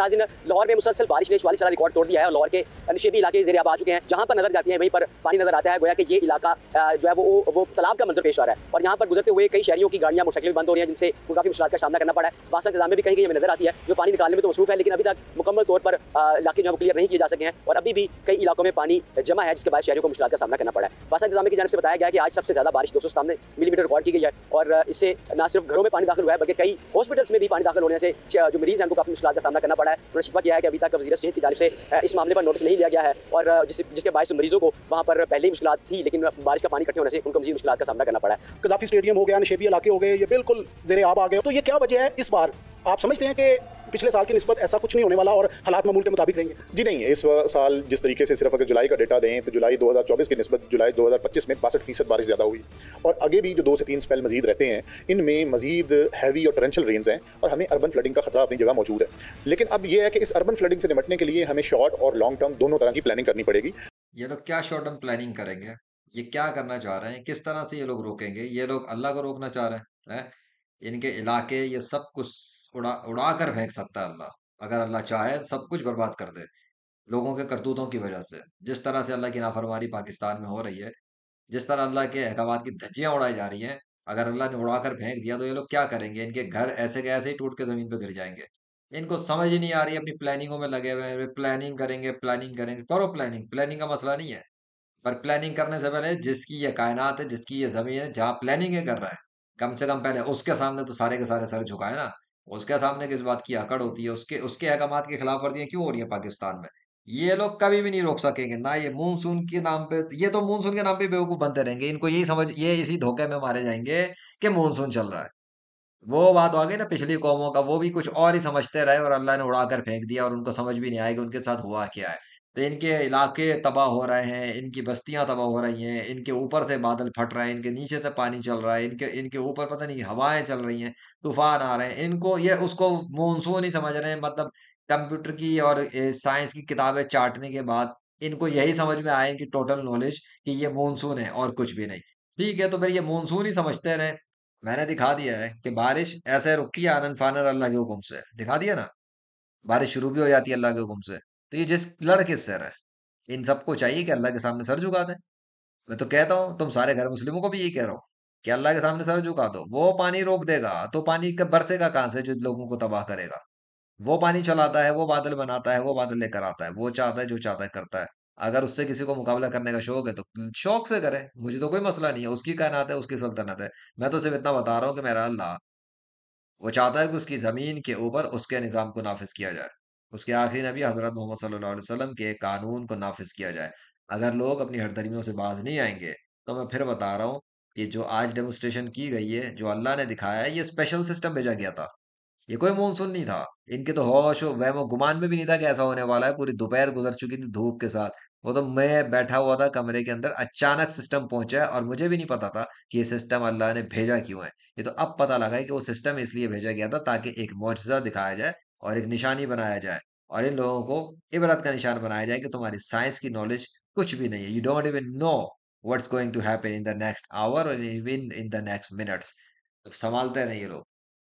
नाज़रीन, लाहौर में मुसलसल बारिश ने 44 साल रिकॉर्ड तोड़ दिया है और लाहौर के नशेबी इलाके ज़ेर आब आ चुके हैं। जहाँ पर नजर जाती है वहीं पर पानी नजर आता है। गोया कि ये इलाका जो है वो तालाब का मंजर पेश आ रहा है और यहाँ पर गुजरते हुए कई शहरियों की गाड़ियाँ मोटरसाइकिल बंद हो रही हैं, जिनसे काफ़ी मुश्किल का सामना करना पड़ा है। वासा इंतजाम में भी कहीं कहीं हमें नजर आती है जो पानी निकालने में तो मसरूफ है, लेकिन अभी तक मुकम्मल तौर पर इलाके जो है क्लियर नहीं किए जा सके हैं और अभी भी कई इलाकों में पानी जमा है, जिसके बाद शहरियों को मुश्किल का सामना करना पड़ा है। वासा इंतजाम की जानिब से बताया गया कि आज सबसे ज्यादा बारिश 200 मिलीमीटर रिकॉर्ड की गई है और इससे न सिर्फ घरों में पानी दाखिल हुआ है बल्कि कई हॉस्पिटल्स में भी पानी दाखिल होने से जो मरीज हैं उनको काफी मुश्किल का सामना करना पड़ा है। उन्होंने शिकवा किया है कि अभी तक वज़ीर सेहत की जानिब से इस मामले पर नोटिस नहीं लिया गया है और जिसके बायस मरीजों को वहाँ पर पहले ही मुश्किल थी, लेकिन बारिश का पानी इकट्ठे होने से उनको मजीद मुश्किल का सामना करना पड़ा है। कज़ाफ़ी स्टेडियम हो गया, नशेबी इलाके हो गए, ये बिल्कुल ज़ेरे आब आ गए। तो ये क्या वजह है इस बार? आप समझते हैं कि पिछले साल की निस्बत ऐसा कुछ नहीं होने वाला और हालात मामूल के मुताबिक रहेंगे? जी नहीं, इस साल जिस तरीके से सिर्फ अगर जुलाई का डेटा दें तो जुलाई 2024 की निस्बत जुलाई 2025 में 62% बारिश ज़्यादा हुई और आगे भी जो 2 से 3 स्पेल मजीद रहते हैं, इनमें मजीद हैवी और टोरेंशियल रेन्स हैं और हमें अर्बन फ्लडिंग का खतरा अपनी जगह मौजूद है। लेकिन अब यह है कि इस अर्बन फ्लडिंग से निपटने के लिए हमें शॉर्ट और लॉन्ग टर्म दोनों तरह की प्लानिंग करनी पड़ेगी। ये लोग क्या शॉर्ट टर्म प्लानिंग करेंगे? ये क्या करना चाह रहे हैं? किस तरह से ये लोग रोकेंगे? ये लोग अल्लाह को रोकना चाह रहे हैं, हैं? इनके इलाके ये सब कुछ उड़ा कर फेंक सकता है अल्लाह। अगर अल्लाह चाहे सब कुछ बर्बाद कर दे, लोगों के करतूतों की वजह से। जिस तरह से अल्लाह की नाफरमानी पाकिस्तान में हो रही है, जिस तरह अल्लाह के अहकामात की धज्जियाँ उड़ाई जा रही हैं, अगर अल्लाह ने उड़ाकर फेंक दिया तो ये लोग क्या करेंगे? इनके घर ऐसे के ऐसे ही टूट के ज़मीन पे गिर जाएँगे। इनको समझ ही नहीं आ रही है, अपनी प्लानिंगों में लगे हुए हैं, प्लानिंग करेंगे। करो प्लानिंग, प्लानिंग का मसला नहीं है। पर प्लानिंग करने से पहले जिसकी ये कायनात है, जिसकी ये ज़मीन है, जहाँ प्लानिंग ये कर रहा है, कम से कम पहले उसके सामने तो सारे के सारे सर झुकाए ना। उसके सामने किस बात की अकड़ होती है, उसके उसके अहकामात की खिलाफवर्जियाँ क्यों हो रही है पाकिस्तान में? ये लोग कभी भी नहीं रोक सकेंगे, ना ये मानसून के नाम पे ये तो मानसून के नाम पे बेवकूफ़ बनते रहेंगे। इनको ये इसी धोखे में मारे जाएँगे कि मानसून चल रहा है। वो बात आ गई ना पिछली कौमों का, वो भी कुछ और ही समझते रहे और अल्लाह ने उड़ाकर फेंक दिया और उनको समझ भी नहीं आया कि उनके साथ हुआ क्या है। तो इनके इलाके तबाह हो रहे हैं, इनकी बस्तियाँ तबाह हो रही हैं, इनके ऊपर से बादल फट रहे हैं, इनके नीचे से पानी चल रहा है, इनके इनके ऊपर पता नहीं हवाएँ चल रही हैं, तूफ़ान आ रहे हैं। इनको ये उसको मानसून ही समझ रहे हैं, मतलब कंप्यूटर की और साइंस की किताबें चाटने के बाद इनको यही समझ में आया इनकी टोटल नॉलेज कि ये मानसून है और कुछ भी नहीं। ठीक है, तो फिर ये मानसून ही समझते रहें। मैंने दिखा दिया है कि बारिश ऐसे रुकी है आनन-फानन अल्लाह के हुक्म से। दिखा दिया ना? बारिश शुरू भी हो जाती है अल्लाह के हुक्म से। तो ये लड़ किससे रहे? इन सबको चाहिए कि अल्लाह के सामने सर झुका दें। मैं तो कहता हूँ तुम सारे गैर मुस्लिमों को भी यही कह रहा हूँ कि अल्लाह के सामने सर झुका दो। वो पानी रोक देगा, तो पानी कब बरसेगा कहाँ से जो लोगों को तबाह करेगा? वो पानी चलाता है, वो बादल बनाता है, वो बादल लेकर आता है। वो चाहता है, जो चाहता है करता है। अगर उससे किसी को मुकाबला करने का शौक है, तो शौक से करे। मुझे तो कोई मसला नहीं है। उसकी कायनात है, उसकी सल्तनत है। मैं तो सिर्फ इतना बता रहा हूँ कि मेरा अल्लाह वो चाहता है कि उसकी ज़मीन के ऊपर उसके निज़ाम को नाफ़िज़ किया जाए। उसके आखिरी नबी हज़रत मोहम्मद सल्लल्लाहु अलैहि वसल्लम के कानून को नाफ़िज़ किया जाए। अगर लोग अपनी हठधर्मियों से बाज़ नहीं आएँगे, तो मैं फिर बता रहा हूँ कि जो आज डेमोंस्ट्रेशन की गई है, जो अल्लाह ने दिखाया है, ये स्पेशल सिस्टम भेजा गया था। ये कोई मानसून नहीं था। इनके तो होश वहमो गुमान में भी नहीं था कि ऐसा होने वाला है। पूरी दोपहर गुज़र चुकी थी धूप के साथ। वो तो मैं बैठा हुआ था कमरे के अंदर, अचानक सिस्टम पहुँचा है और मुझे भी नहीं पता था कि ये सिस्टम अल्लाह ने भेजा क्यों है। ये तो अब पता लगा है कि वो सिस्टम इसलिए भेजा गया था ताकि एक मौजज़ा दिखाया जाए और एक निशानी बनाया जाए और इन लोगों को इबरत का निशान बनाया जाए कि तुम्हारी साइंस की नॉलेज कुछ भी नहीं है। You don't even know what's going to happen in the next hour और even in the next minutes. तो संभालते रहें ये लोग।